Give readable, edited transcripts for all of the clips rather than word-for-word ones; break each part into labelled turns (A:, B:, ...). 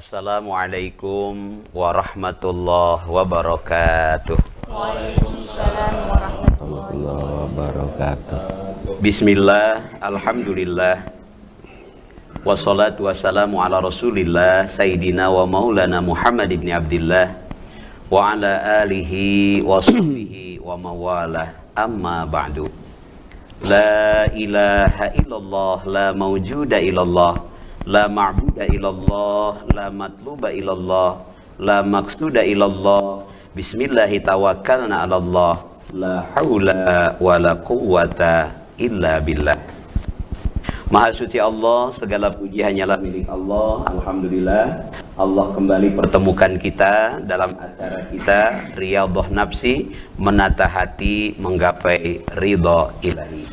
A: Assalamualaikum warahmatullahi wabarakatuh.
B: Waalaikumsalam warahmatullahi wabarakatuh.
A: Bismillah, alhamdulillah, wassalatu wassalamu ala rasulillah Sayyidina wa maulana Muhammad ibn Abdillah wa ala alihi wa sahbihi wa mawalah, amma ba'du. La ilaha illallah, la mawjuda illallah, la ma'buda illallah, la matluba illallah, la maqsuda illallah. Bismillahi tawakkalna ala Allah, la haula wa la quwwata illa billah. Maha suci Allah, segala puji hanyalah milik Allah. Alhamdulillah, Allah kembali pertemukan kita dalam acara kita Riyadhah Nafsi, menata hati menggapai ridha ilahi.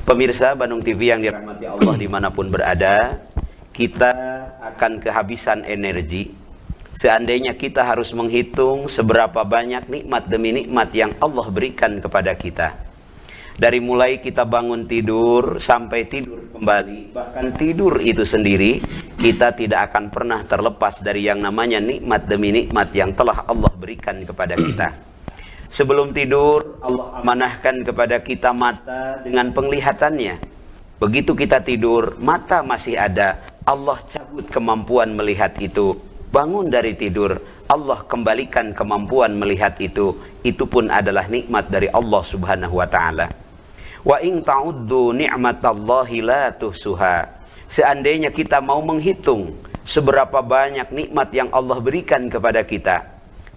A: Pemirsa Bandung TV yang dirahmati Allah dimanapun berada, kita akan kehabisan energi seandainya kita harus menghitung seberapa banyak nikmat demi nikmat yang Allah berikan kepada kita. Dari mulai kita bangun tidur sampai tidur kembali, bahkan tidur itu sendiri, kita tidak akan pernah terlepas dari yang namanya nikmat demi nikmat yang telah Allah berikan kepada kita. Sebelum tidur, Allah amanahkan kepada kita mata dengan penglihatannya. Begitu kita tidur, mata masih ada, Allah cabut kemampuan melihat itu. Bangun dari tidur, Allah kembalikan kemampuan melihat itu. Itu pun adalah nikmat dari Allah Subhanahu wa ta'ala. Wa in ta'uddu ni'matallahi la tuhsuha. Seandainya kita mau menghitung seberapa banyak nikmat yang Allah berikan kepada kita.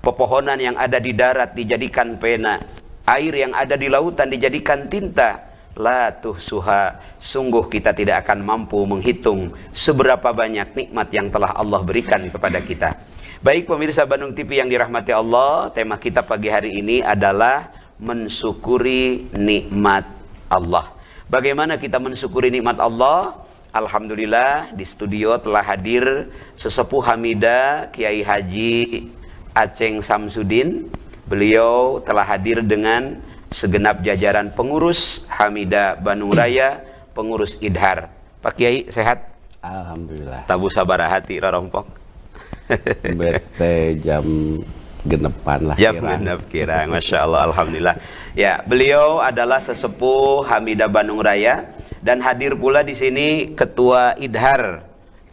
A: Pepohonan yang ada di darat dijadikan pena, air yang ada di lautan dijadikan tinta. La tuhsuha, sungguh kita tidak akan mampu menghitung seberapa banyak nikmat yang telah Allah berikan kepada kita. Baik pemirsa Bandung TV yang dirahmati Allah, tema kita pagi hari ini adalah mensyukuri nikmat Allah. Bagaimana kita mensyukuri nikmat Allah? Alhamdulillah di studio telah hadir sesepuh Hamidah Kiai Haji Aceng Samsudin. Beliau telah hadir dengan segenap jajaran pengurus Hamidah Bandung Raya, pengurus Idhar. Pak Kiai sehat?
B: Alhamdulillah.
A: Tabu sabaraha hati rarompok.
B: Bete jam genepan lah.
A: Jam genep kira, Masya Allah, Alhamdulillah. Ya, beliau adalah sesepuh Hamidah Bandung Raya dan hadir pula di sini Ketua Idhar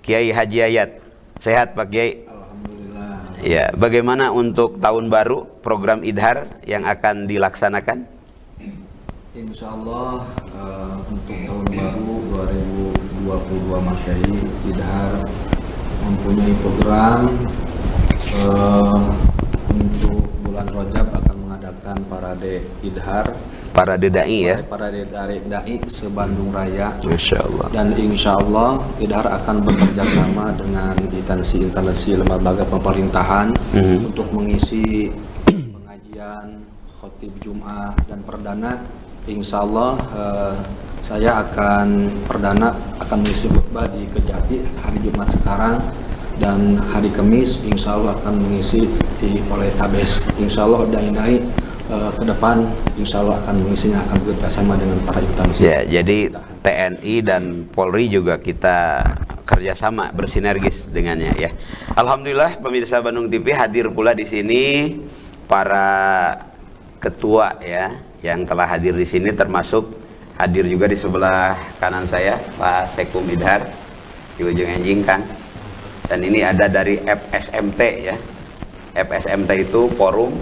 A: Kiai Haji Ayat. Sehat Pak Kiai?
C: Alhamdulillah.
A: Ya, bagaimana untuk tahun baru program Idhar yang akan dilaksanakan?
C: Insya Allah untuk tahun baru 2022 Masehi, Idhar mempunyai program untuk bulan Rajab akan mengadakan parade Idhar,
A: Parade Dai ya?
C: Parade Dai se-Bandung Raya.
A: Masya Allah.
C: Dan insya Allah Idhar akan bekerja sama dengan instansi lembaga pemerintahan untuk mengisi pengajian, khotib Jum'ah dan perdana. Insya Allah saya akan mengisi khutbah di Kejati hari Jumat sekarang, dan hari Kamis insya Allah akan mengisi di Poltetabes. Insya Allah dai-dai ke depan insya Allah akan mengisinya, akan bekerja sama dengan para instansi.
A: Ya, jadi TNI dan Polri juga kita kerjasama bersinergis dengannya ya. Alhamdulillah pemirsa Bandung TV hadir pula di sini para ketua ya yang telah hadir di sini, termasuk hadir juga di sebelah kanan saya Pak Sekum Idhar di ujung enjing kan. Dan ini ada dari FSMT ya. FSMT itu Forum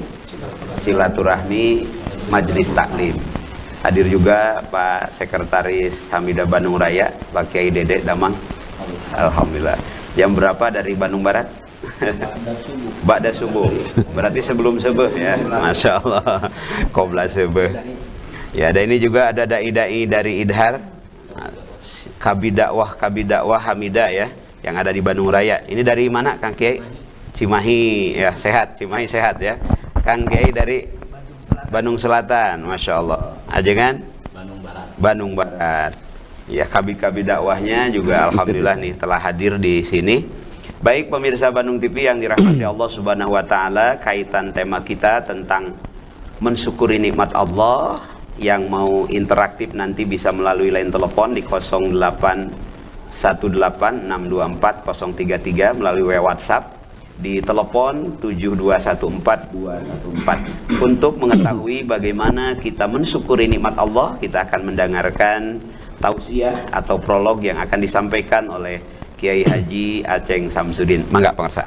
A: Silaturahmi Majelis Taklim. Hadir juga Pak Sekretaris Hamidah Bandung Raya, Pak Kiai Dede Damang. Alhamdulillah. Jam berapa dari Bandung Barat? Ba'da subuh. Berarti sebelum subuh ya. Masya Allah. Qobla subuh. Ya, dan ini juga ada dai-dai dari Idhar, Kabidakwah Hamidah ya, yang ada di Bandung Raya. Ini dari mana Kang Kiai? Cimahi ya, sehat. Cimahi sehat ya. Kang Kiai dari Bandung Selatan, Masya Allah. Ajengan? Bandung Barat. Ya, kabi dakwahnya juga alhamdulillah nih telah hadir di sini. Baik pemirsa Bandung TV yang dirahmati Allah Subhanahu wa taala, kaitan tema kita tentang mensyukuri nikmat Allah. Yang mau interaktif nanti bisa melalui line telepon di 08 18624 melalui WhatsApp, di telepon 7214214. Untuk mengetahui bagaimana kita mensyukuri nikmat Allah, kita akan mendengarkan tausiah atau prolog yang akan disampaikan oleh Kiai Haji Aceng Samsudin. Mangga pengarsa.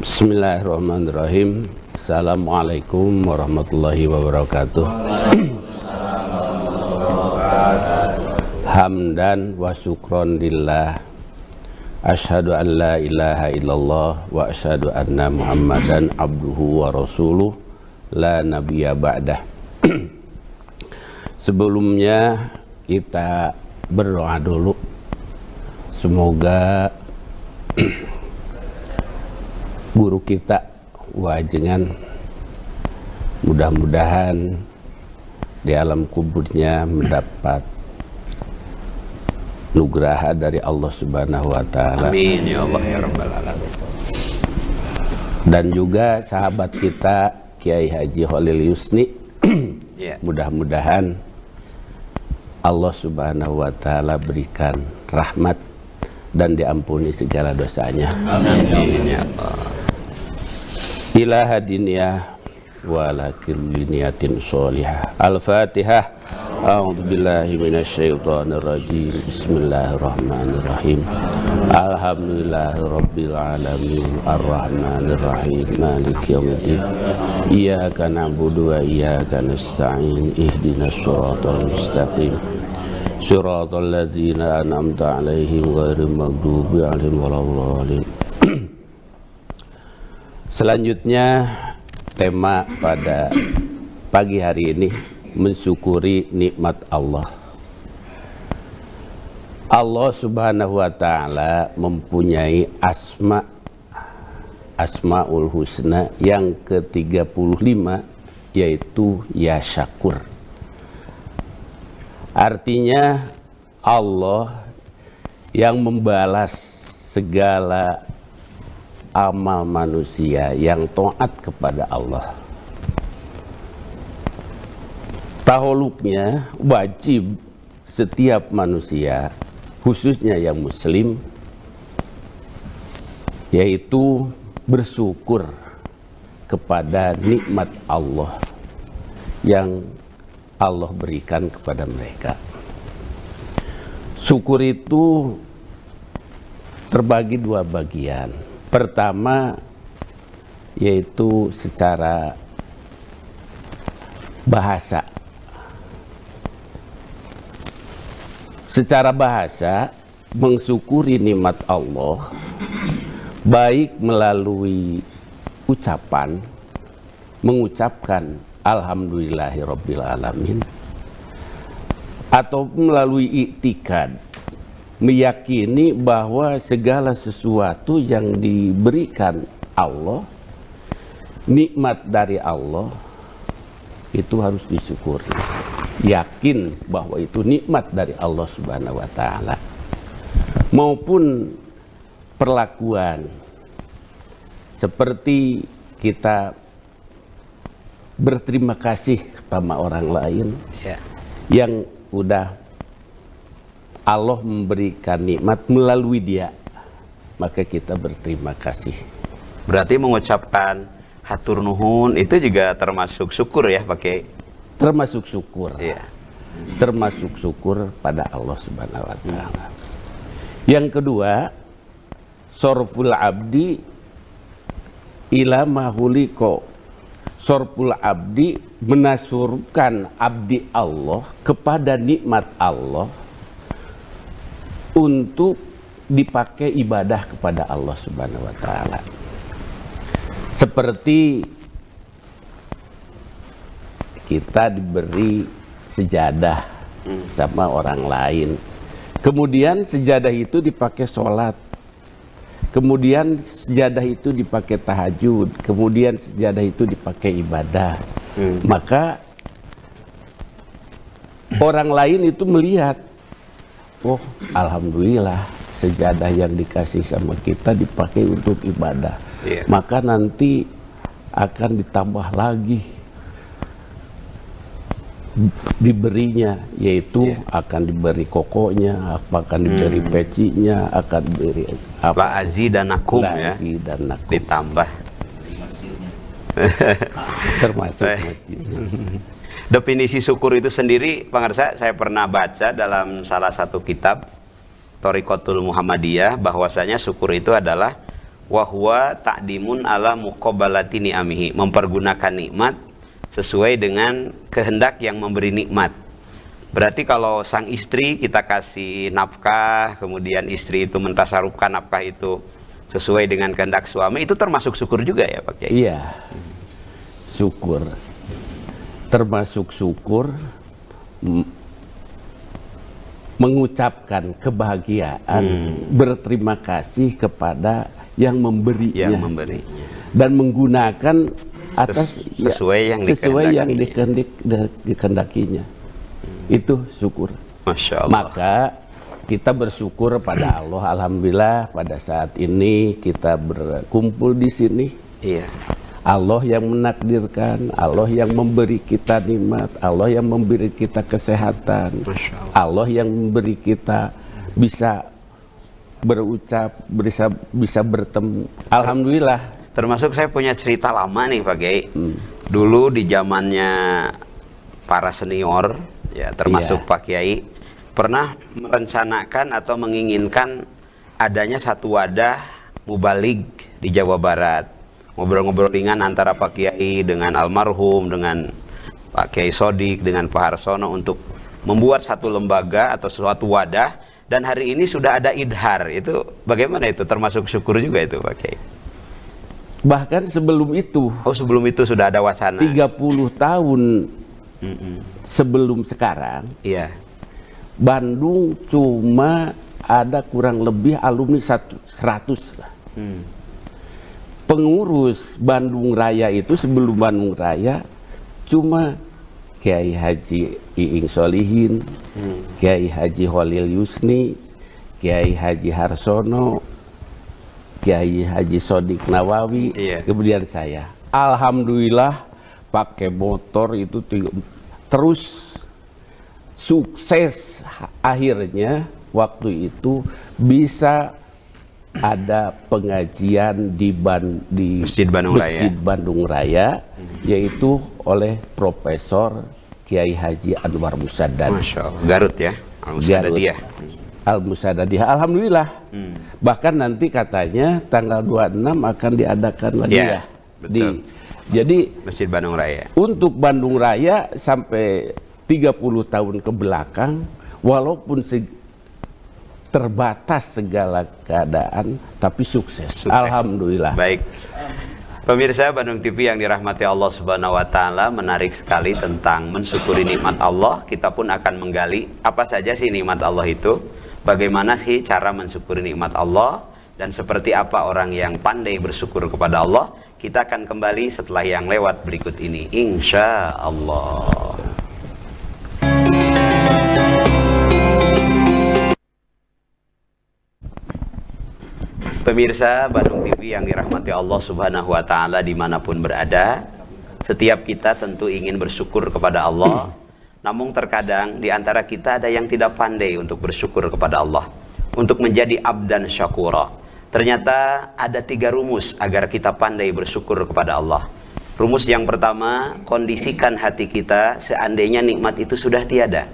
B: Bismillahirrahmanirrahim. Assalamualaikum warahmatullahi wabarakatuh. Hamdan wa syukron lillah, asyhadu an la ilaha illallah wa asyhadu anna muhammadan abduhu wa rasuluh la nabiyya ba'dah. Sebelumnya kita berdoa dulu, semoga guru kita Wajengan mudah-mudahan di alam kuburnya mendapat nugraha dari Allah Subhanahu wa Ta'ala.
A: Amin ya Allah ya Rabbal Alamin.
B: Dan juga sahabat kita Kiai Haji Khalil Yusni, mudah-mudahan Allah Subhanahu wa Ta'ala berikan rahmat dan diampuni segala dosanya.
A: Amin ya Allah.
B: Ila hadiniyah wa ala kulli niyatin sholihah. Al-Fatihah. A'udzu billahi minasyaitonir rajim. Bismillahirrahmanirrahim. Alhamdulillahirabbil alamin arrahmanir rahim maliki yaumiddin. Iyyaka na'budu wa iyyaka nasta'in. Ihdinas shiratal mustaqim. Shiratal ladzina an'amta 'alaihim ghairil maghdubi 'alaihim waladdallin. Selanjutnya tema pada pagi hari ini mensyukuri nikmat Allah. Allah Subhanahu wa Ta'ala mempunyai Asmaul Husna yang ke-35, yaitu Ya Syakur. Artinya Allah yang membalas segala amal manusia yang taat kepada Allah. Taholuknya wajib setiap manusia, khususnya yang muslim, yaitu bersyukur kepada nikmat Allah yang Allah berikan kepada mereka. Syukur itu terbagi dua bagian. Pertama, yaitu secara bahasa. Secara bahasa, mensyukuri nikmat Allah baik melalui ucapan, mengucapkan Alhamdulillahirabbil alamin, atau melalui iktikad, meyakini bahwa segala sesuatu yang diberikan Allah, nikmat dari Allah, itu harus disyukuri. Yakin bahwa itu nikmat dari Allah Subhanahu wa Ta'ala. Maupun perlakuan seperti kita berterima kasih sama orang lain yang udah Allah memberikan nikmat melalui dia, maka kita berterima kasih.
A: Berarti mengucapkan hatur nuhun itu juga termasuk syukur ya, pakai
B: termasuk syukur.
A: Iya.
B: Termasuk syukur pada Allah Subhanahu wa Ta'ala. Yang kedua, sorful abdi ila mahuliko. Sorful abdi menasurkan abdi Allah kepada nikmat Allah untuk dipakai ibadah kepada Allah Subhanahu wa Ta'ala. Seperti kita diberi sejadah sama orang lain, kemudian sejadah itu dipakai sholat, kemudian sejadah itu dipakai tahajud, kemudian sejadah itu dipakai ibadah, maka orang lain itu melihat, oh alhamdulillah sejadah yang dikasih sama kita dipakai untuk ibadah, maka nanti akan ditambah lagi diberinya, yaitu akan diberi kokonya, akan diberi pecinya, akan diberi
A: La azidanakum ya.
B: azidanakum.
A: Ditambah.
B: Termasuk
A: Baik.
B: masjidnya.
A: Definisi syukur itu sendiri, pengarsa, saya pernah baca dalam salah satu kitab Thariqatul Muhammadiyah, bahwasanya syukur itu adalah wahwa ta'dimun ala muqabalati ni'amihi, mempergunakan nikmat sesuai dengan kehendak yang memberi nikmat. Berarti kalau sang istri kita kasih nafkah, kemudian istri itu mentasarufkan nafkah itu sesuai dengan kehendak suami, itu termasuk syukur juga ya Pak Kiai?
B: Iya, syukur. Termasuk syukur mengucapkan kebahagiaan, berterima kasih kepada yang memberinya,
A: Yang memberi.
B: dan menggunakan atas
A: Sesuai yang
B: dikehendakinya. Itu syukur.
A: Masya Allah.
B: Maka kita bersyukur pada Allah. Alhamdulillah pada saat ini kita berkumpul di sini.
A: Iya.
B: Allah yang menakdirkan, Allah yang memberi kita nikmat, Allah yang memberi kita kesehatan,
A: Masya Allah.
B: Allah yang memberi kita bisa berucap, bisa bertemu. Alhamdulillah.
A: Termasuk saya punya cerita lama nih Pak Kiai. Dulu di zamannya para senior, ya termasuk
B: Iya.
A: Pak Kiai, pernah merencanakan atau menginginkan adanya satu wadah mubalig di Jawa Barat. Ngobrol-ngobrol ringan antara Pak Kiai dengan almarhum, dengan Pak Kiai Sodik, dengan Pak Harsono untuk membuat satu lembaga atau suatu wadah. Dan hari ini sudah ada idhar. Itu bagaimana itu? Termasuk syukur juga itu Pak Kiai?
B: Bahkan sebelum itu,
A: Oh, sebelum itu sudah ada wacana.
B: 30 tahun sebelum sekarang,
A: Iya.
B: Bandung cuma ada kurang lebih alumni 100 lah. Pengurus Bandung Raya itu sebelum Bandung Raya cuma Kiai Haji Iing Solihin, Kiai Haji Holil Yusni, Kiai Haji Harsono, Kiai Haji Sodik Nawawi,
A: Iya.
B: kemudian saya. Alhamdulillah pakai motor itu terus sukses. Akhirnya waktu itu bisa ada pengajian di
A: Masjid Bandung Raya.
B: Masjid Bandung Raya, yaitu oleh Profesor Kiai Haji Anwar Musaddad.
A: Masya Allah. Garut ya. Al-Musadadiyah.
B: Al-Musadadiyah. Alhamdulillah. Bahkan nanti katanya tanggal 26 akan diadakan lagi
A: Ya,
B: ya.
A: betul.
B: Jadi
A: Masjid Bandung Raya.
B: untuk Bandung Raya sampai 30 tahun ke belakang, walaupun terbatas segala keadaan, tapi sukses. Alhamdulillah.
A: Baik. Pemirsa Bandung TV yang dirahmati Allah Subhanahu wa taala, menarik sekali tentang mensyukuri nikmat Allah. Kita pun akan menggali apa saja sih nikmat Allah itu, bagaimana sih cara mensyukuri nikmat Allah, dan seperti apa orang yang pandai bersyukur kepada Allah. Kita akan kembali setelah yang lewat berikut ini, insya Allah. Pemirsa Bandung TV yang dirahmati Allah Subhanahu wa taala dimanapun berada, setiap kita tentu ingin bersyukur kepada Allah. Namun terkadang di antara kita ada yang tidak pandai untuk bersyukur kepada Allah, untuk menjadi abdan syakura. Ternyata ada 3 rumus agar kita pandai bersyukur kepada Allah. Rumus yang pertama, kondisikan hati kita seandainya nikmat itu sudah tiada.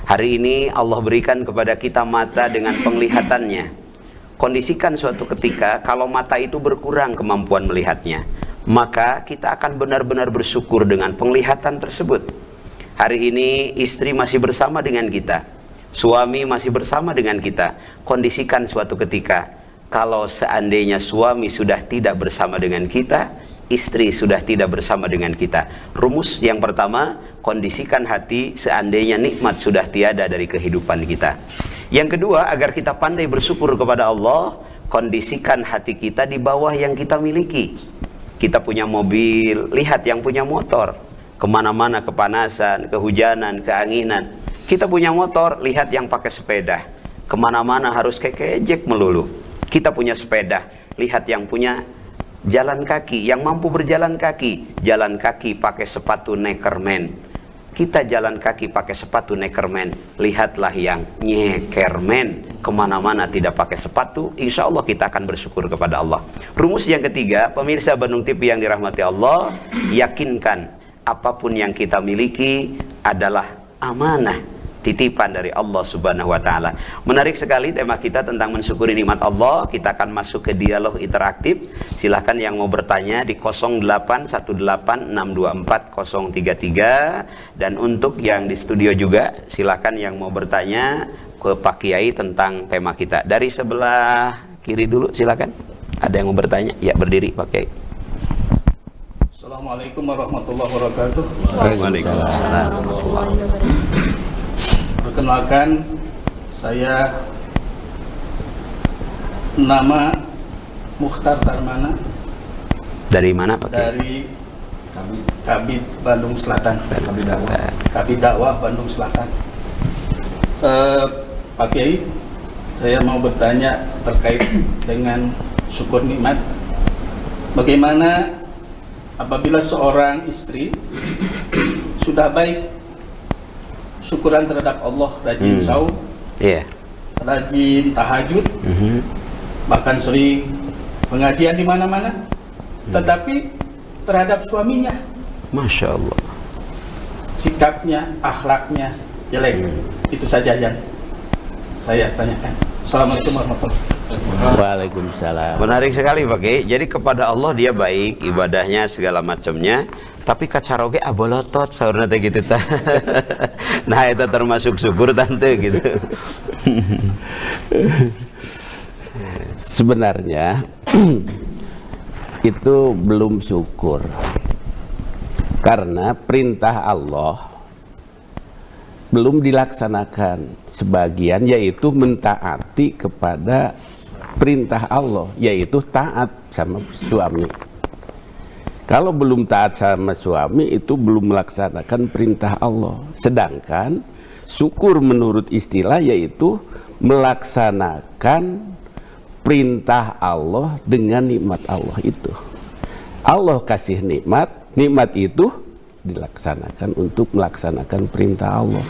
A: Hari ini Allah berikan kepada kita mata dengan penglihatannya. Kondisikan suatu ketika kalau mata itu berkurang kemampuan melihatnya, maka kita akan benar-benar bersyukur dengan penglihatan tersebut. Hari ini istri masih bersama dengan kita, suami masih bersama dengan kita. Kondisikan suatu ketika kalau seandainya suami sudah tidak bersama dengan kita, istri sudah tidak bersama dengan kita. Rumus yang pertama, kondisikan hati seandainya nikmat sudah tiada dari kehidupan kita. Yang kedua, agar kita pandai bersyukur kepada Allah, kondisikan hati kita di bawah yang kita miliki. Kita punya mobil, lihat yang punya motor. Kemana-mana kepanasan, kehujanan, keanginan. Kita punya motor, lihat yang pakai sepeda. Kemana-mana harus kekejek melulu. Kita punya sepeda, lihat yang punya jalan kaki, yang mampu berjalan kaki. Jalan kaki pakai sepatu Neckerman. kita jalan kaki pakai sepatu nekermen, lihatlah yang nyekermen kemana-mana tidak pakai sepatu, insya Allah kita akan bersyukur kepada Allah. Rumus yang ketiga, pemirsa Bandung TV yang dirahmati Allah, yakinkan apapun yang kita miliki adalah amanah, titipan dari Allah Subhanahu wa taala. Menarik sekali tema kita tentang mensyukuri nikmat Allah. Kita akan masuk ke dialog interaktif. Silahkan yang mau bertanya di 0818624033, dan untuk yang di studio juga silahkan yang mau bertanya ke Pak Kiai tentang tema kita. Dari sebelah kiri dulu silahkan. Ada yang mau bertanya? Ya, berdiri Pak Kiai.
D: Assalamualaikum warahmatullahi wabarakatuh.
A: Waalaikumsalam.
D: Perkenalkan, saya nama Mukhtar Tarmana.
A: Dari mana Pak Kiai?
D: Dari Kabid Bandung Selatan. Kabid Dakwah Bandung Selatan. Pak Kiai, saya mau bertanya terkait dengan syukur nikmat. Bagaimana apabila seorang istri sudah baik syukuran terhadap Allah, rajin saum, rajin tahajud, bahkan sering pengajian di mana-mana, tetapi terhadap suaminya,
A: Masya Allah,
D: sikapnya, akhlaknya jelek. Itu saja yang saya tanyakan. Assalamualaikum warahmatullahi wabarakatuh.
B: Waalaikumsalam.
A: menarik sekali Pak Kiai. Jadi kepada Allah dia baik, ibadahnya segala macamnya, tapi kacaroge abolotot saurna teh gitu tah. Nah itu termasuk syukur tante gitu.
B: Sebenarnya itu belum syukur, karena perintah Allah belum dilaksanakan sebagian, yaitu mentaati kepada perintah Allah, yaitu taat sama suami. Kalau belum taat sama suami, itu belum melaksanakan perintah Allah. Sedangkan syukur menurut istilah yaitu melaksanakan perintah Allah dengan nikmat Allah itu. Allah kasih nikmat, nikmat itu dilaksanakan untuk melaksanakan perintah Allah.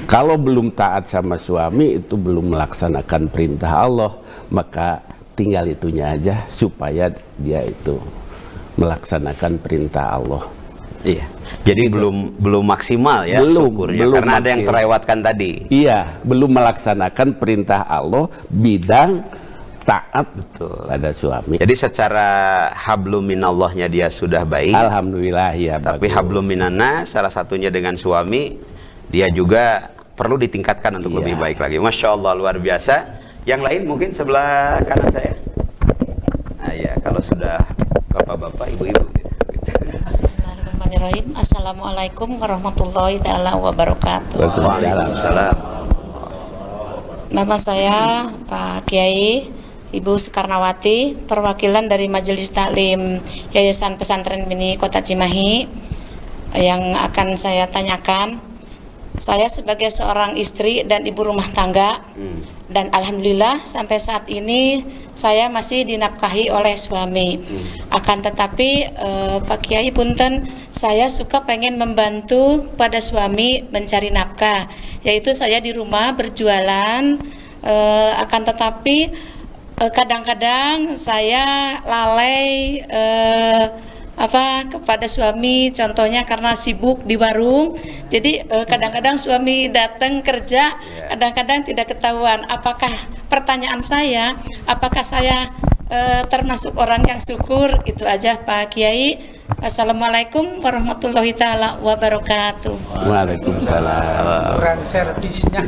B: Kalau belum taat sama suami, itu belum melaksanakan perintah Allah, maka tinggal itunya aja supaya dia itu melaksanakan perintah Allah.
A: Iya. Jadi belum maksimal ya syukurnya, karena ada yang terlewatkan tadi.
B: Iya, belum melaksanakan perintah Allah bidang taat pada suami.
A: Jadi secara hablum minallahnya dia sudah baik.
B: Alhamdulillah ya.
A: Tapi
B: bagus.
A: hablum minannas salah satunya dengan suami, dia juga perlu ditingkatkan untuk lebih baik lagi. Masya Allah, luar biasa. Yang lain mungkin sebelah kanan saya. Nah ya, kalau sudah bapak-bapak, ibu-ibu.
E: Bismillahirrahmanirrahim. Assalamualaikum warahmatullahi taala wabarakatuh.
A: Waalaikumsalam.
E: Nama saya Pak Kiai Ibu Soekarnawati, perwakilan dari Majelis Taklim Yayasan Pesantren Mini Kota Cimahi. Yang akan saya tanyakan, saya sebagai seorang istri dan ibu rumah tangga, dan alhamdulillah sampai saat ini saya masih dinafkahi oleh suami. Akan tetapi Pak Kiai punten, saya suka pengen membantu pada suami mencari nafkah, yaitu saya di rumah berjualan, akan tetapi kadang-kadang saya lalai kepada suami, contohnya karena sibuk di warung. Jadi kadang-kadang suami datang kerja, kadang-kadang tidak ketahuan. Pertanyaan saya, apakah saya termasuk orang yang syukur? Itu aja Pak Kiai. Assalamualaikum warahmatullahi taala wabarakatuh.
B: Waalaikumsalam.
D: Kurang servisnya.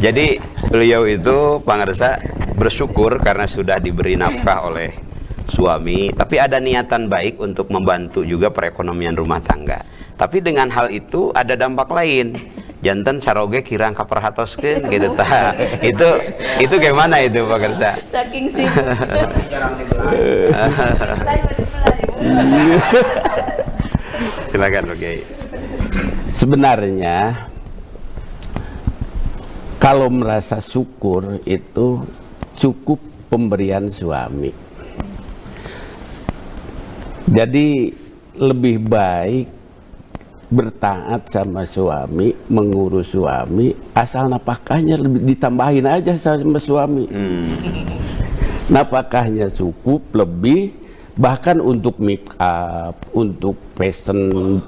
A: Jadi beliau itu pangarsa bersyukur karena sudah diberi nafkah oleh suami, tapi ada niatan baik untuk membantu juga perekonomian rumah tangga. Tapi dengan hal itu ada dampak lain. Jantan caroge kirang kaperhatoskeun gitu tah. Itu gimana itu Pak Kersa?
E: Saking sibuk.
A: Silakan Pak Kiai.
B: Sebenarnya kalau merasa syukur itu cukup pemberian suami. Jadi lebih baik bertaat sama suami, mengurus suami, asal nafkahnya lebih ditambahin aja sama suami. Nafkahnya cukup lebih, bahkan untuk make up, untuk fashion,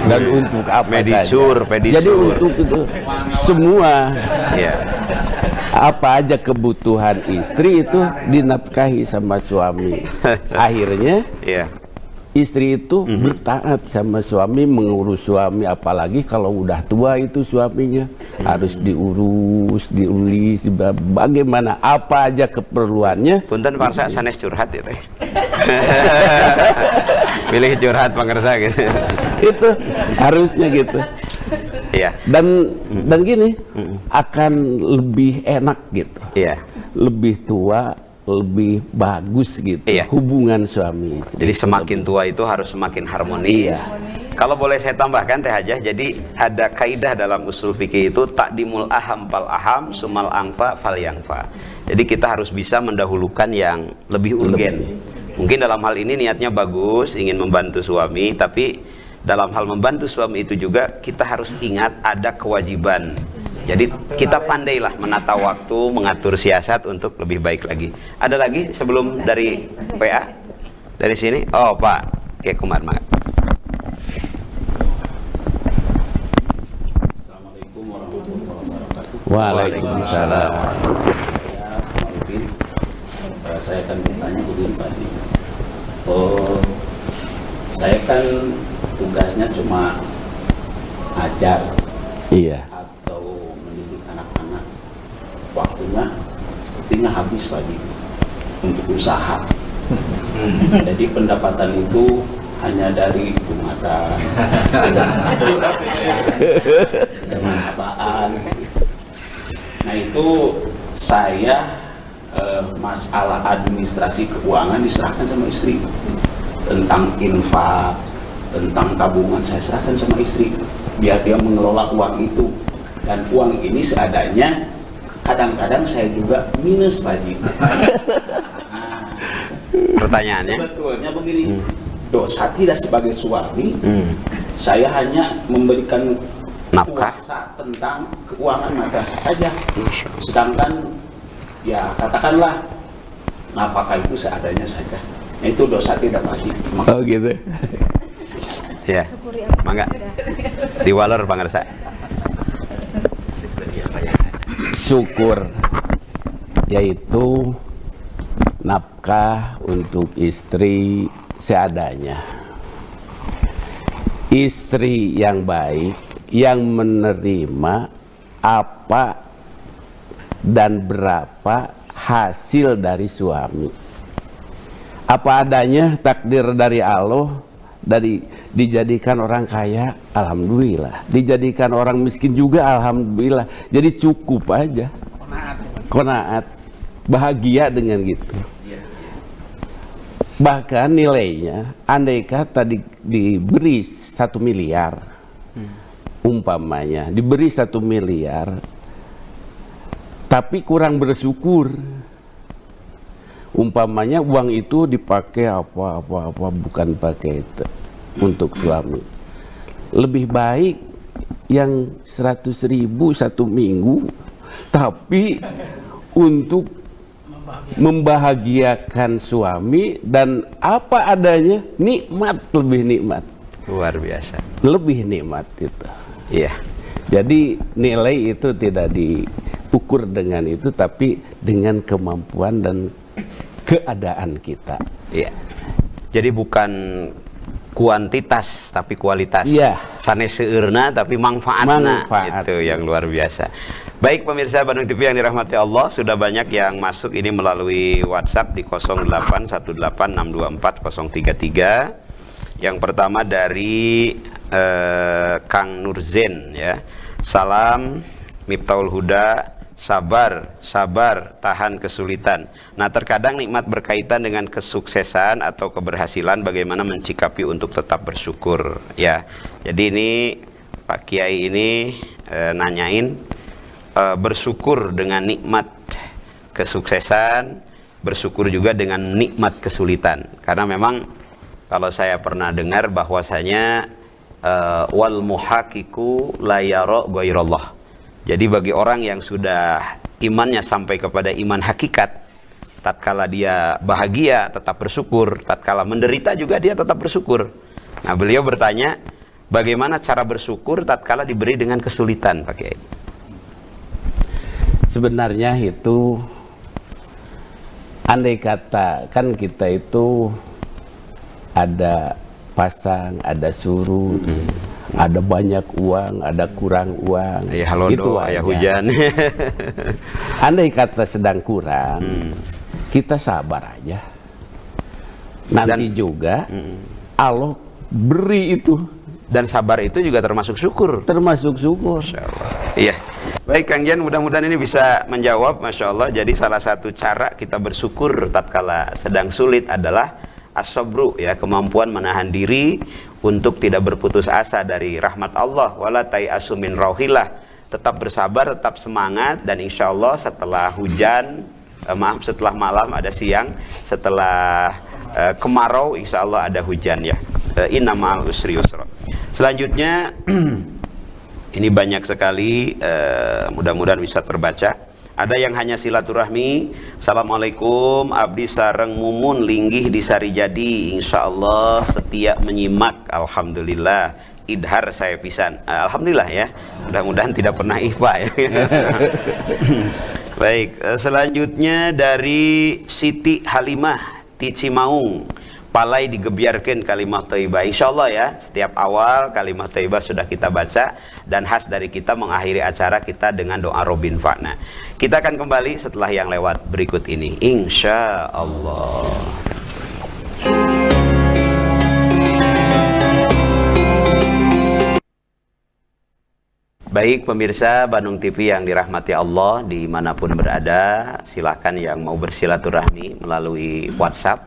B: dan untuk apa
A: Medicure,
B: saja.
A: pedicure.
B: Jadi untuk itu semua,
A: Iya.
B: apa aja kebutuhan istri itu dinafkahi sama suami. Akhirnya
A: Iya.
B: istri itu bertaat sama suami, mengurus suami, apalagi kalau udah tua itu suaminya harus diurus, diulis, bagaimana apa aja keperluannya.
A: Punten Pangsa sanes curhat ya teh. Pilih curhat pangersa gitu.
B: Itu harusnya gitu.
A: Iya.
B: Dan gini akan lebih enak gitu.
A: Iya.
B: Lebih tua, lebih bagus gitu.
A: Iya.
B: Hubungan suami istri.
A: Jadi semakin tua itu harus semakin harmonis.
B: Iya.
A: Kalau boleh saya tambahkan Teh Hajah, jadi ada kaidah dalam usul fikih itu takdimul aham fal aham, sumal angfa fal yangfa. Jadi kita harus bisa mendahulukan yang lebih urgen. Mungkin dalam hal ini niatnya bagus, ingin membantu suami, tapi dalam hal membantu suami itu juga kita harus ingat ada kewajiban. Jadi kita pandailah menata waktu, mengatur siasat untuk lebih baik lagi. Ada lagi sebelum dari PA? Dari sini? Oh Pak, Kiai Kumar, mangga.
D: Assalamualaikum warahmatullahi wabarakatuh.
B: Waalaikumsalam.
D: Saya akan bertanya begini Pak. Saya kan tugasnya cuma ajar
B: Iya.
D: atau mendidik anak-anak. Waktunya sepertinya habis Pak untuk usaha. Jadi pendapatan itu hanya dari jumatan, apaan. Nah itu saya masalah administrasi keuangan diserahkan sama istri. Tentang infak, tentang tabungan saya serahkan sama istri. Biar dia mengelola uang itu. Dan uang ini seadanya, kadang-kadang saya juga minus Pak Haji.
A: Pertanyaannya?
D: Sebetulnya begini, dosa tidak sebagai suami, saya hanya memberikan
A: Nafkah.
D: kuasa tentang keuangan madrasah saja. Sedangkan ya katakanlah nafkah itu seadanya saja. Nah, itu dosa tidak Haji.
B: Oh gitu.
A: Ya. Mangga. Diwaler pangersa.
B: Syukur yaitu nafkah untuk istri seadanya. Istri yang baik yang menerima apa dan berapa hasil dari suami. Apa adanya, takdir dari Allah, dijadikan orang kaya, alhamdulillah. Dijadikan orang miskin juga, alhamdulillah. Jadi cukup aja. Qanaat. Bahagia dengan gitu. Bahkan nilainya, andai kata diberi 1 miliar, umpamanya, diberi 1 miliar, tapi kurang bersyukur. Umpamanya uang itu dipakai apa bukan pakai itu untuk suami. Lebih baik yang 100.000 1 minggu, tapi untuk membahagiakan suami dan apa adanya, nikmat, lebih nikmat.
A: Luar biasa.
B: Lebih nikmat itu.
A: Iya.
B: Jadi nilai itu tidak diukur dengan itu, tapi dengan kemampuan dan keadaan kita.
A: Iya. Jadi bukan kuantitas tapi kualitas.
B: Iya.
A: Sanes seueurna tapi manfaatna.
B: Manfaat.
A: Itu yang luar biasa. Baik pemirsa Bandung TV yang dirahmati Allah, sudah banyak yang masuk ini melalui WhatsApp di 0818624033. Yang pertama dari Kang Nurzen ya. Salam Miftahul Huda. Sabar, tahan kesulitan. Nah, terkadang nikmat berkaitan dengan kesuksesan atau keberhasilan, bagaimana mencikapi untuk tetap bersyukur. Ya, jadi ini Pak Kiai ini nanyain bersyukur dengan nikmat kesuksesan, bersyukur juga dengan nikmat kesulitan. Karena memang kalau saya pernah dengar bahwasanya wal muhaqiqu la yara ghairallah. Jadi bagi orang yang sudah imannya sampai kepada iman hakikat, tatkala dia bahagia tetap bersyukur, tatkala menderita juga dia tetap bersyukur. Nah, beliau bertanya, bagaimana cara bersyukur tatkala diberi dengan kesulitan, Pak Kiai?
B: Sebenarnya itu, andai kata kan kita itu ada pasang, ada surut, ada banyak uang, ada kurang uang,
A: Ya halodo,
B: itu
A: ya
B: aja.
A: hujan.
B: Andai kata sedang kurang, kita sabar aja. Nanti juga Allah beri itu.
A: Dan sabar itu juga termasuk syukur.
B: Termasuk syukur.
A: Iya. Baik Kang Jan, mudah-mudahan ini bisa menjawab, Masya Allah. Jadi salah satu cara kita bersyukur tatkala sedang sulit adalah as-sabru, ya, kemampuan menahan diri untuk tidak berputus asa dari rahmat Allah. Wala tai'asu min rauhillah. Tetap bersabar, tetap semangat, dan insya Allah setelah hujan, setelah malam ada siang, setelah kemarau insya Allah ada hujan, ya. Inna ma'al usri yusra. Selanjutnya ini banyak sekali, mudah-mudahan bisa terbaca. Ada yang hanya silaturahmi. Assalamualaikum, abdi sareng mumun linggih di Sarijadi, insya Allah setia menyimak. Alhamdulillah, idhar saya pisan. Alhamdulillah, ya, mudah-mudahan tidak pernah ihfa, ya. Baik, selanjutnya dari Siti Halimah di Cimaung, palai digebiarkan kalimah thayyibah. Insyaallah, ya, setiap awal kalimah thayyibah sudah kita baca, dan khas dari kita mengakhiri acara kita dengan doa Robin Fa'na. Kita akan kembali setelah yang lewat berikut ini, insyaallah. Baik pemirsa Bandung TV yang dirahmati Allah dimanapun berada, silahkan yang mau bersilaturahmi melalui WhatsApp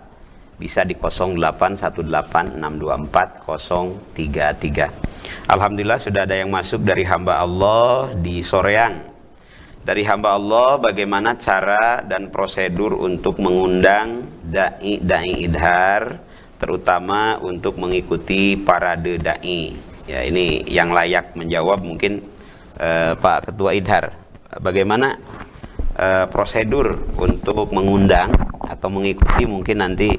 A: bisa di 0886240033. Alhamdulillah sudah ada yang masuk dari hamba Allah di Soreang. Dari hamba Allah, bagaimana cara dan prosedur untuk mengundang dai idhar, terutama untuk mengikuti parade dai. Ya, ini yang layak menjawab mungkin Pak Ketua Idhar. Bagaimana prosedur untuk mengundang atau mengikuti mungkin nanti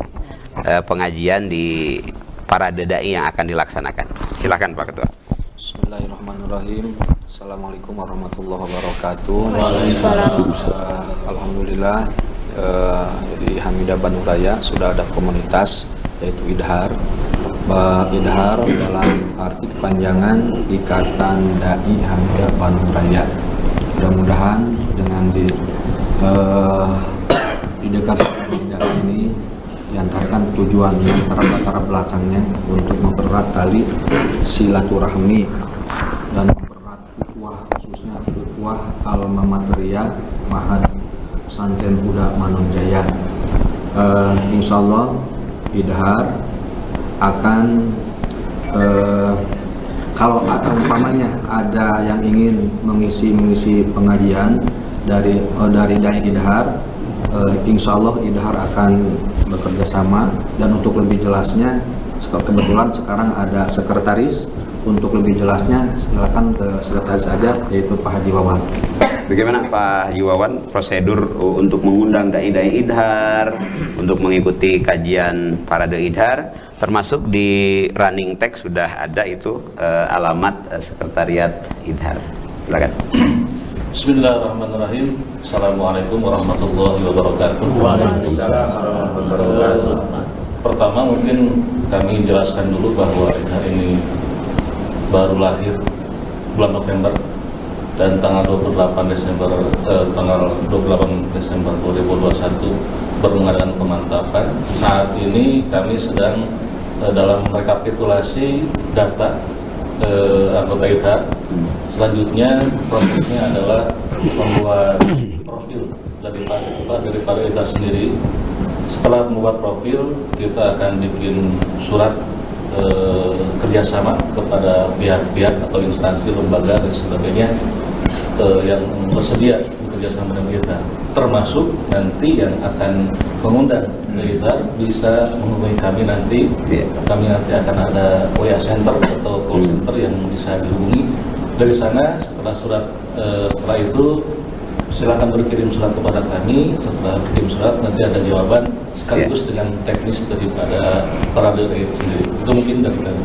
A: pengajian di parade dai yang akan dilaksanakan? Silakan Pak Ketua.
C: Bismillahirrahmanirrahim. Assalamualaikum warahmatullahi wabarakatuh. Alhamdulillah, di Hamidah Bandung Raya sudah ada komunitas yaitu Idhar. Idhar dalam arti kepanjangan Ikatan Dai Hamidah Bandung Raya. Mudah-mudahan dengan didekatkan Idhar ini diantarkan tujuannya antara latar belakangnya untuk mempererat tali silaturahmi dan mempererat ukhuwah, khususnya ukhuwah alma materia Ma'had Pesantren Huda Manunjaya. Insyaallah Idhar akan kalau umpamanya ada yang ingin mengisi pengajian dari dai Idhar, insya Allah Idhar akan bekerja sama. Dan untuk lebih jelasnya, kebetulan sekarang ada sekretaris. Untuk lebih jelasnya silakan ke sekretaris saja, yaitu Pak Haji Wawan.
A: Bagaimana Pak Haji Wawan prosedur untuk mengundang dai Idhar untuk mengikuti kajian parade Idhar, termasuk di running text sudah ada itu alamat sekretariat Idhar. Silakan.
F: Bismillahirrahmanirrahim. Assalamualaikum warahmatullahi wabarakatuh.
C: Waalaikumsalam warahmatullahi wabarakatuh.
F: Pertama mungkin kami jelaskan dulu bahwa Idhar ini baru lahir bulan November dan tanggal 28 Desember 2021 baru mengadakan pemantapan. Saat ini kami sedang dalam rekapitulasi data anggota Idhar. Selanjutnya prosesnya adalah membuat profil daripada Idhar sendiri. Setelah membuat profil, kita akan bikin surat kerjasama kepada pihak-pihak atau instansi, lembaga dan sebagainya yang bersedia bekerja sama dengan kita, termasuk nanti yang akan mengundang Ithar bisa menghubungi kami nanti. Kami nanti akan ada WA center atau call center yang bisa dihubungi. Dari sana setelah itu silakan berkirim surat kepada kami. Setelah berkirim surat nanti ada jawaban sekaligus dengan teknis daripada parade itu sendiri. Itu mungkin dari kami.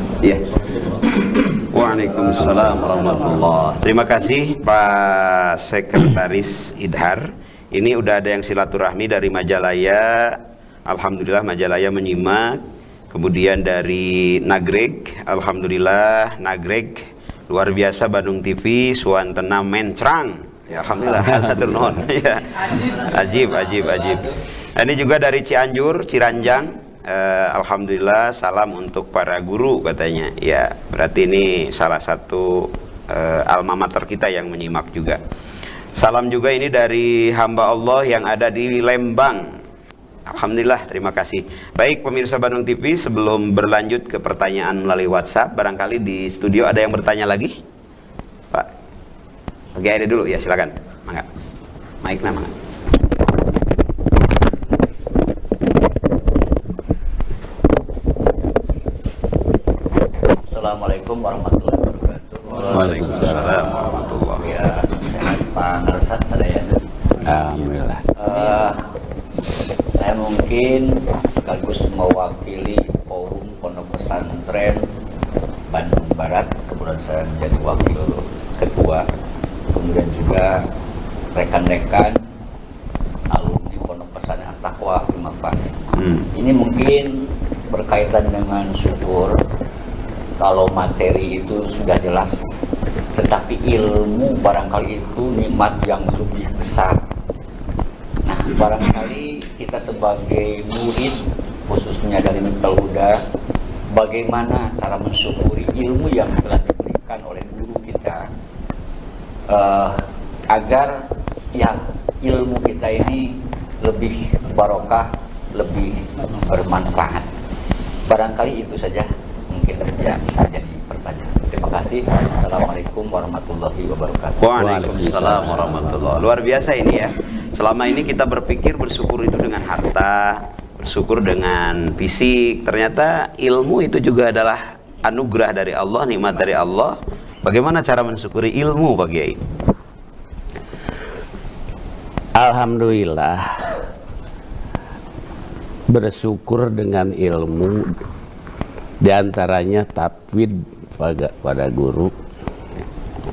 A: Waalaikumsalam warahmatullahi. Terima kasih Pak Sekretaris Idhar. Ini udah ada yang silaturahmi dari Majalaya. Alhamdulillah Majalaya menyimak. Kemudian dari Nagreg, alhamdulillah Nagreg luar biasa. Bandung TV Suantena Mencrang. Ya, alhamdulillah. Hatur nuhun. Ya. Ajib. Ini juga dari Cianjur, Ciranjang. Alhamdulillah, salam untuk para guru katanya. Ya, berarti ini salah satu alma mater kita yang menyimak juga. Salam juga ini dari hamba Allah yang ada di Lembang. Alhamdulillah, terima kasih. Baik pemirsa Bandung TV, sebelum berlanjut ke pertanyaan melalui WhatsApp, barangkali di studio ada yang bertanya lagi? Pak. Oke, ada dulu ya, silakan. Mangga. Mic-nya mangga.
G: Assalamualaikum warahmatullahi wabarakatuh.
A: Waalaikumsalam warahmatullahi wabarakatuh.
G: Ya, sehat Pak Ngersa sadaya.
B: Alhamdulillah.
G: Saya mungkin sekaligus mewakili forum Pondok Pesantren Bandung Barat. Kemudian saya menjadi wakil ketua. Kemudian juga rekan-rekan alumni Pondok Pesantren At-Taqwa Limapan. Ini mungkin berkaitan dengan syukur. Kalau materi itu sudah jelas, tetapi ilmu barangkali itu nikmat yang lebih besar. Nah, barangkali kita sebagai murid, khususnya dari Miftal Huda, bagaimana cara mensyukuri ilmu yang telah diberikan oleh guru kita, agar ya ilmu kita ini lebih barokah, lebih bermanfaat. Barangkali itu saja mungkin yang menjadi pertanyaan. Terima kasih. Assalamualaikum warahmatullahi wabarakatuh.
A: Waalaikumsalam warahmatullahi. Luar biasa ini ya. Selama ini kita berpikir bersyukur itu dengan harta, bersyukur dengan fisik. Ternyata ilmu itu juga adalah anugerah dari Allah, nikmat dari Allah. Bagaimana cara mensyukuri ilmu Pak Kiai?
B: Alhamdulillah, bersyukur dengan ilmu, diantaranya tafwid pada guru,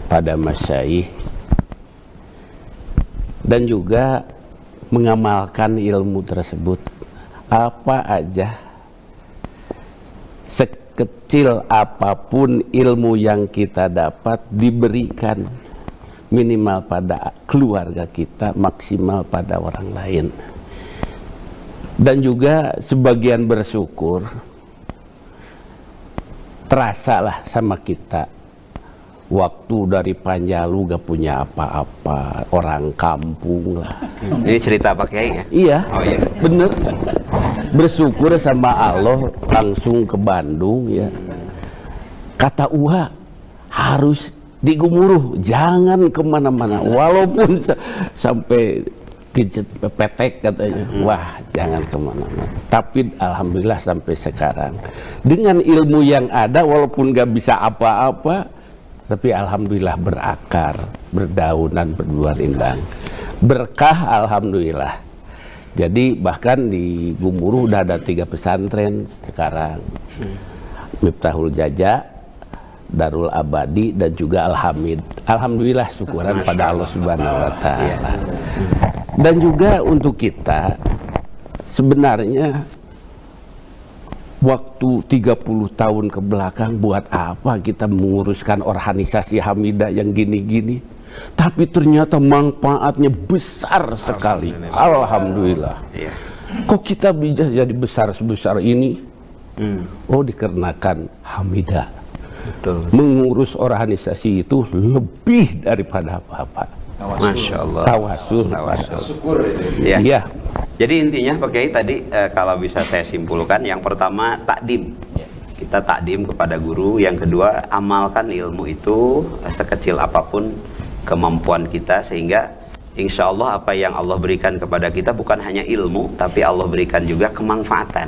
B: pada masyayikh, dan juga mengamalkan ilmu tersebut. Apa aja, sekecil apapun ilmu yang kita dapat, diberikan minimal pada keluarga kita, maksimal pada orang lain. Dan juga sebagian bersyukur terasalah sama kita. Waktu dari Panjalu gak punya apa-apa, orang kampung lah.
A: Ini cerita Pak Kiai ya?
B: Iya,
A: oh, iya.
B: Bener. Bersyukur sama Allah, langsung ke Bandung ya. Kata Uha, harus di Gumuruh, jangan kemana-mana. Walaupun sampai pijet petek katanya, wah jangan kemana-mana. Tapi alhamdulillah sampai sekarang dengan ilmu yang ada, walaupun gak bisa apa-apa, tapi alhamdulillah berakar, berdaunan, berbuah rindang, berkah alhamdulillah. Jadi bahkan di Gumuruh udah ada 3 pesantren sekarang, Miftahul Jaja, Darul Abadi, dan juga Al-Hamid. Alhamdulillah, syukuran pada Allah Subhanahu wa Ta'ala. Dan juga untuk kita sebenarnya waktu 30 tahun ke belakang, buat apa kita menguruskan organisasi Hamidah yang gini-gini, tapi ternyata manfaatnya besar sekali. Alhamdulillah. Kok kita bisa jadi besar sebesar ini? Oh, dikarenakan Hamidah. Betul. Mengurus organisasi itu lebih daripada apa-apa.
A: Masya Allah.
B: Tawasul.
C: Syukur itu.
A: Ya.
B: Ya.
A: Jadi intinya Pak Kiai tadi kalau bisa saya simpulkan, yang pertama takdim. Kita takdim kepada guru. Yang kedua, amalkan ilmu itu sekecil apapun kemampuan kita, sehingga insya Allah apa yang Allah berikan kepada kita bukan hanya ilmu, tapi Allah berikan juga kemanfaatan.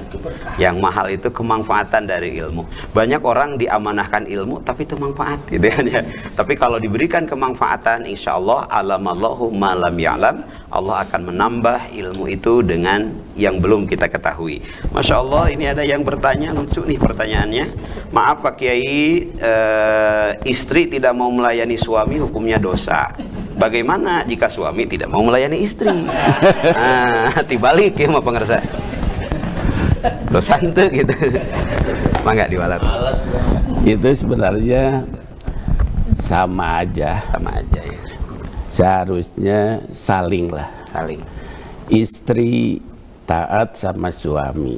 A: Yang mahal itu kemanfaatan dari ilmu. Banyak orang diamanahkan ilmu tapi itu manfaat gitu kan ya. Tapi kalau diberikan kemanfaatan, insya Allah alamallahu ma lam ya'lam, Allah akan menambah ilmu itu dengan yang belum kita ketahui. Masya Allah, ini ada yang bertanya, lucu nih pertanyaannya. Maaf Pak Kiai, istri tidak mau melayani suami hukumnya dosa. Bagaimana jika suami tidak mau melayani istri? Dibalik ya mau pengersa. Dosa itu gitu. Mangga diwalat.
B: Itu sebenarnya sama aja ya. Seharusnya saling lah.
A: Saling.
B: Istri taat sama suami.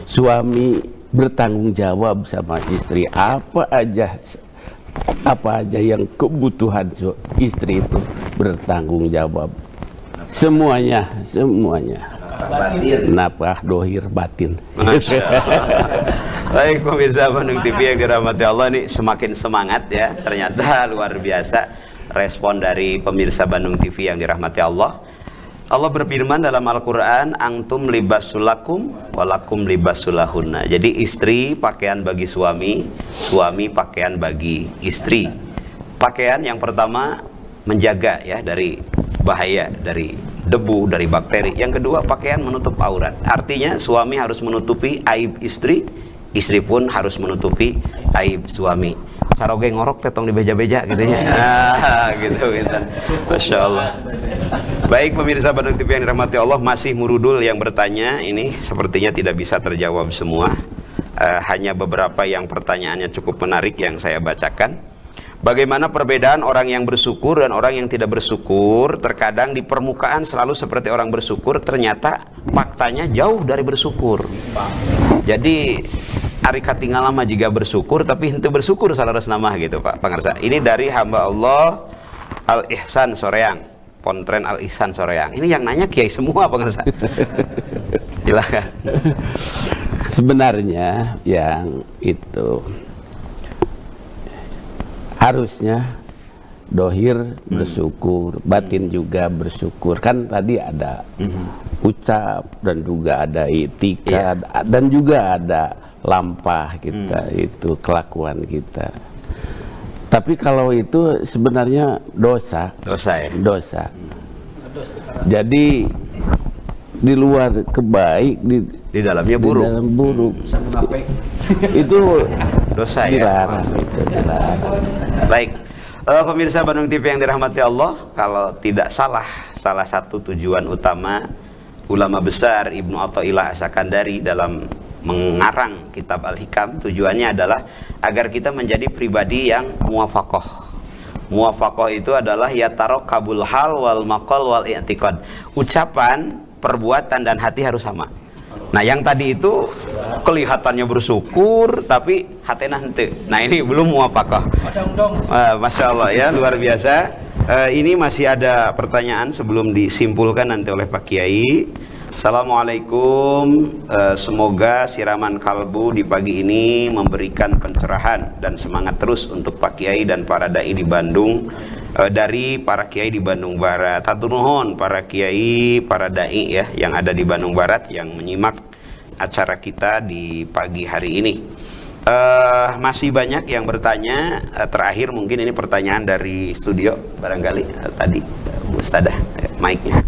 B: Suami bertanggung jawab sama istri apa aja yang kebutuhan istri itu bertanggung jawab semuanya nafkah dohir batin.
A: Baik pemirsa Bandung TV yang dirahmati Allah, nih semakin semangat ya, ternyata luar biasa respon dari pemirsa Bandung TV yang dirahmati Allah. Allah berfirman dalam Al-Quran, antum libasulakum walakum libasulahunna. Jadi istri pakaian bagi suami, suami pakaian bagi istri. Pakaian yang pertama menjaga ya dari bahaya, dari debu, dari bakteri. Yang kedua pakaian menutup aurat. Artinya suami harus menutupi aib istri, istri pun harus menutupi aib suami. Saroge ngorok tetong di beja-beja gitu ya. Gitu. Masya Allah. Baik pemirsa Bandung TV yang dirahmati Allah, masih Murudul yang bertanya, ini sepertinya tidak bisa terjawab semua. Hanya beberapa yang pertanyaannya cukup menarik yang saya bacakan. Bagaimana perbedaan orang yang bersyukur dan orang yang tidak bersyukur? Terkadang di permukaan selalu seperti orang bersyukur, ternyata faktanya jauh dari bersyukur. Jadi ari katinggal lama juga bersyukur, tapi henteu bersyukur salaras nama gitu Pak Pangarsa. Ini dari hamba Allah Al-Ihsan Soreang, Pontren Al-Ihsan Soreang. Ini yang nanya kiai semua Pangarsa. Silakan.
B: Sebenarnya yang itu harusnya dohir bersyukur, batin juga bersyukur. Kan tadi ada ucap dan juga ada itikad, dan juga ada lampah kita, itu kelakuan kita. Tapi kalau itu sebenarnya dosa ya? Dosa. Jadi di luar kebaik,
A: di dalamnya buruk.
B: Di dalam buruk. Itu
A: dosa ya.
B: Dilarang, itu dilarang.
A: Baik. Pemirsa Bandung TV yang dirahmati Allah, kalau tidak salah satu tujuan utama ulama besar Ibnu Athaillah As-Sakandari dalam mengarang kitab Al-Hikam, tujuannya adalah agar kita menjadi pribadi yang muwafaqah. Muwafaqah itu adalah yatarokabul hal wal maqal wal i'tiqad. Ucapan, perbuatan dan hati harus sama. Nah yang tadi itu kelihatannya bersyukur tapi hatena henteu. Nah ini belum muwafaqah. Masya Allah ya, luar biasa. Ini masih ada pertanyaan sebelum disimpulkan nanti oleh Pak Kiai. Assalamualaikum, semoga siraman kalbu di pagi ini memberikan pencerahan dan semangat terus untuk Pak Kiai dan para dai di Bandung, dari para kiai di Bandung Barat. Hatur nuhun para kiai, para dai ya yang ada di Bandung Barat yang menyimak acara kita di pagi hari ini. Masih banyak yang bertanya. Terakhir mungkin ini pertanyaan dari studio barangkali tadi Bu Ustadzah, mic-nya.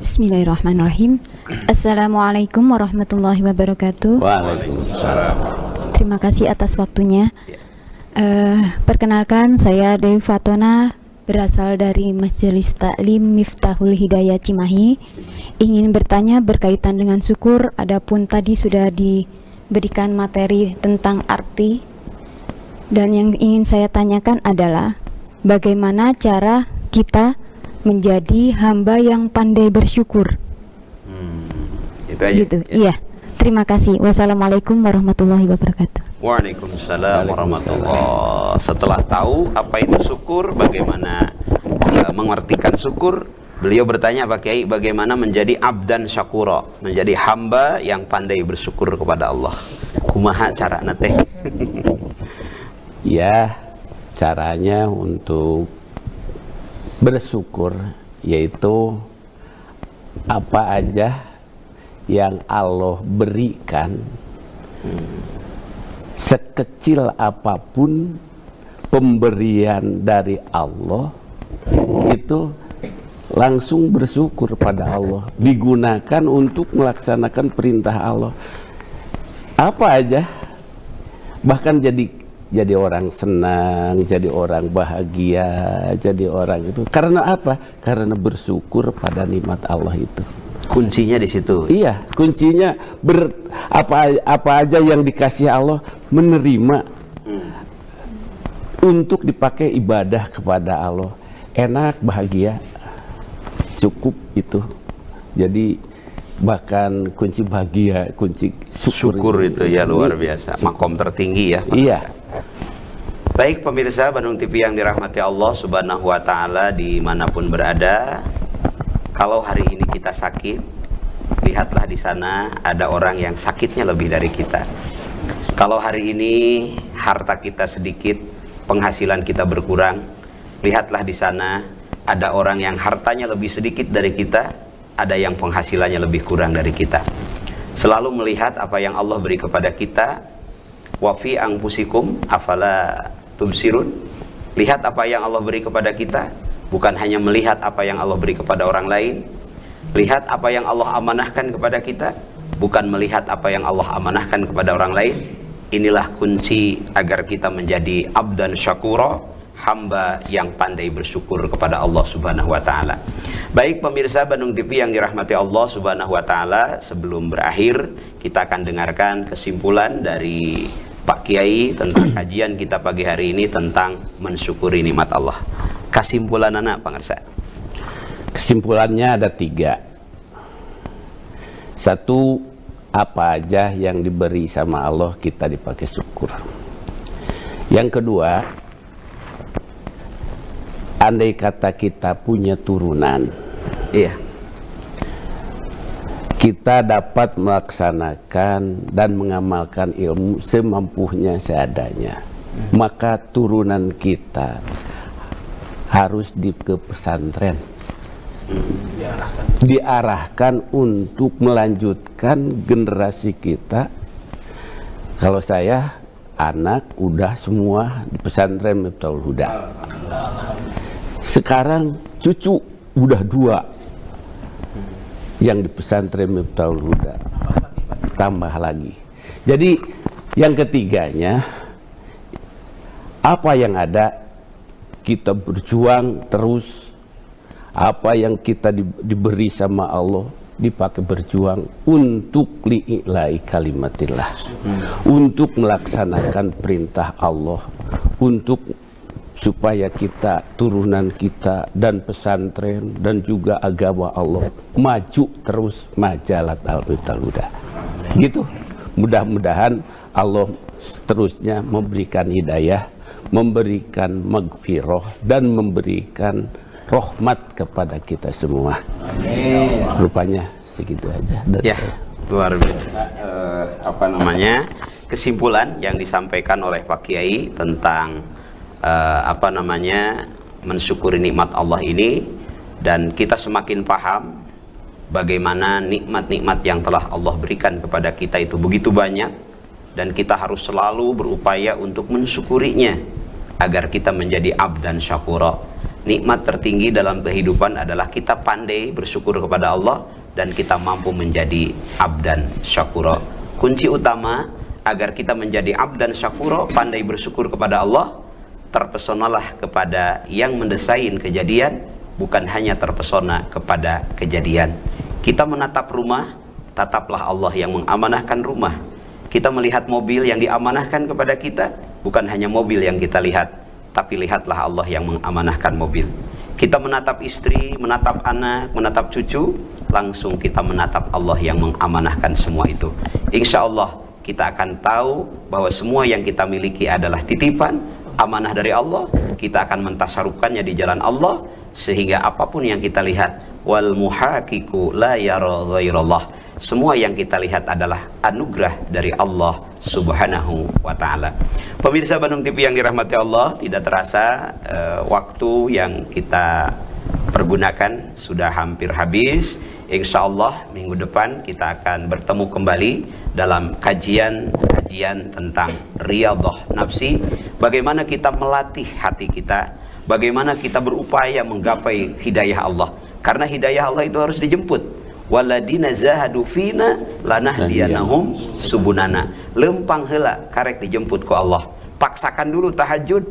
H: Bismillahirrahmanirrahim. Assalamualaikum warahmatullahi wabarakatuh.
B: Waalaikumsalam.
H: Terima kasih atas waktunya. Perkenalkan, saya Dewi Fatona, berasal dari Majelis Taklim Miftahul Hidayah Cimahi. Ingin bertanya berkaitan dengan syukur. Adapun tadi sudah diberikan materi tentang arti, dan yang ingin saya tanyakan adalah bagaimana cara kita menjadi hamba yang pandai bersyukur.
A: Itu aja.
H: Gitu. Iya. Terima kasih. Wassalamualaikum warahmatullahi wabarakatuh.
A: Waalaikumsalam warahmatullahi. Setelah tahu apa itu syukur, bagaimana mengartikan syukur, beliau bertanya Pak Kiai bagaimana menjadi abdan syakura, menjadi hamba yang pandai bersyukur kepada Allah. Kumaha carana teh?
B: Ya, caranya untuk bersyukur yaitu apa aja yang Allah berikan, sekecil apapun pemberian dari Allah, itu langsung bersyukur pada Allah, digunakan untuk melaksanakan perintah Allah. Apa aja, bahkan jadi orang senang, jadi orang bahagia, jadi orang itu karena apa? Karena bersyukur pada nikmat Allah itu.
A: Kuncinya di situ.
B: Iya, kuncinya apa aja yang dikasih Allah menerima untuk dipakai ibadah kepada Allah. Enak, bahagia, cukup itu. Jadi bahkan kunci bahagia, kunci
A: syukur itu ya luar biasa, makom tertinggi ya.
B: Iya.
A: Baik pemirsa Bandung TV yang dirahmati Allah Subhanahu wa Ta'ala, dimanapun berada, kalau hari ini kita sakit, lihatlah di sana ada orang yang sakitnya lebih dari kita. Kalau hari ini harta kita sedikit, penghasilan kita berkurang, lihatlah di sana ada orang yang hartanya lebih sedikit dari kita, ada yang penghasilannya lebih kurang dari kita. Selalu melihat apa yang Allah beri kepada kita. Wa fi anfusikum afala tubsirun. Lihat apa yang Allah beri kepada kita, bukan hanya melihat apa yang Allah beri kepada orang lain. Lihat apa yang Allah amanahkan kepada kita, bukan melihat apa yang Allah amanahkan kepada orang lain. Inilah kunci agar kita menjadi abdan syakura, hamba yang pandai bersyukur kepada Allah Subhanahu wa Ta'ala. Baik pemirsa Bandung TV yang dirahmati Allah Subhanahu wa Ta'ala, sebelum berakhir kita akan dengarkan kesimpulan dari Pak Kiai tentang kajian kita pagi hari ini tentang mensyukuri nikmat Allah. Kesimpulan anak Pak Ngersa?
B: Kesimpulannya ada 3. 1, apa aja yang diberi sama Allah kita dipakai syukur. Yang kedua, andai kata kita punya turunan,
A: iya,
B: kita dapat melaksanakan dan mengamalkan ilmu semampunya seadanya, maka turunan kita harus ke pesantren, diarahkan untuk melanjutkan generasi kita. Kalau saya anak udah semua di pesantren Miftahul Huda. Sekarang cucu udah 2 yang di pesantren Miftahul Huda, tambah lagi. Jadi yang ketiganya, apa yang ada kita berjuang terus. Apa yang kita diberi sama Allah dipakai berjuang untuk li'ila'i kalimatillah, untuk melaksanakan perintah Allah, untuk supaya kita, turunan kita dan pesantren dan juga agama Allah maju terus, majalat al-Miftahul Huda. Gitu. Mudah-mudahan Allah seterusnya memberikan hidayah, memberikan maghfirah dan memberikan rahmat kepada kita semua. Amin. Rupanya segitu aja dari
A: ya,
B: saya.
A: Luar biasa. Kesimpulan yang disampaikan oleh Pak Kiai tentang mensyukuri nikmat Allah ini, dan kita semakin paham bagaimana nikmat-nikmat yang telah Allah berikan kepada kita itu begitu banyak, dan kita harus selalu berupaya untuk mensyukurinya agar kita menjadi abdan syakura. Nikmat tertinggi dalam kehidupan adalah kita pandai bersyukur kepada Allah dan kita mampu menjadi abdan syakura. Kunci utama agar kita menjadi abdan syakura, pandai bersyukur kepada Allah, terpesonalah kepada yang mendesain kejadian, bukan hanya terpesona kepada kejadian. Kita menatap rumah, tataplah Allah yang mengamanahkan rumah. Kita melihat mobil yang diamanahkan kepada kita, bukan hanya mobil yang kita lihat, tapi lihatlah Allah yang mengamanahkan mobil. Kita menatap istri, menatap anak, menatap cucu, langsung kita menatap Allah yang mengamanahkan semua itu. Insya Allah kita akan tahu bahwa semua yang kita miliki adalah titipan, amanah dari Allah. Kita akan mentasarufkannya di jalan Allah, sehingga apapun yang kita lihat, wal muhaqiqu la yara ghairallah, semua yang kita lihat adalah anugerah dari Allah Subhanahu wa ta'ala. Pemirsa Bandung TV yang dirahmati Allah, tidak terasa waktu yang kita pergunakan sudah hampir habis. Insya Allah minggu depan kita akan bertemu kembali dalam kajian tentang Riyadhah Nafsi. Bagaimana kita melatih hati kita, bagaimana kita berupaya menggapai hidayah Allah. Karena hidayah Allah itu harus dijemput. Waladina zahadu fina lanahdiyanahum subunana. Lempang heula karek dijemput ku Allah. Paksakan dulu tahajud,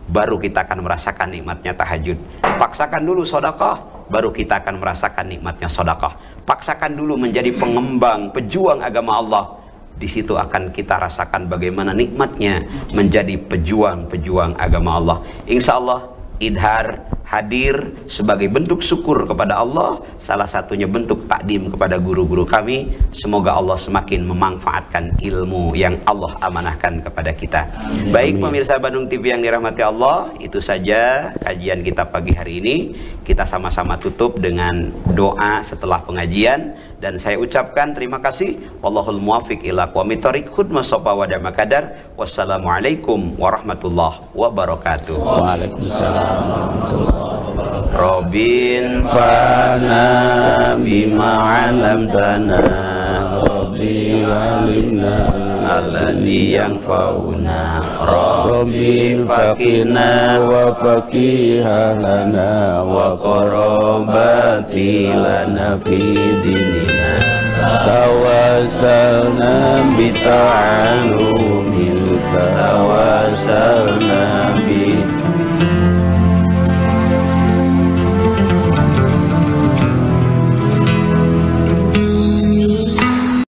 A: baru kita akan merasakan nikmatnya tahajud. Paksakan dulu sedekah, baru kita akan merasakan nikmatnya sedekah. Paksakan dulu menjadi pengembang, pejuang agama Allah. Di situ akan kita rasakan bagaimana nikmatnya menjadi pejuang-pejuang agama Allah. Insya Allah Idhar hadir sebagai bentuk syukur kepada Allah, salah satunya bentuk takdim kepada guru-guru kami. Semoga Allah semakin memanfaatkan ilmu yang Allah amanahkan kepada kita. Baik pemirsa Bandung TV yang dirahmati Allah, itu saja kajian kita pagi hari ini. Kita sama-sama tutup dengan doa setelah pengajian, dan saya ucapkan terima kasih. Wallahul muwaffiq ila aqwamit thoriq, khudma sofa wa dama kadar. Wassalamualaikum warahmatullahi wabarakatuh. Waalaikumsalam warahmatullahi wabarakatuh. Robin fana bima alamtana, Robbi alimna alladhi yanfa'una, Robbi faqina wa faqiha lana wa qarabati lana fi dinina, tawassalna bita'alumilka, tawassalna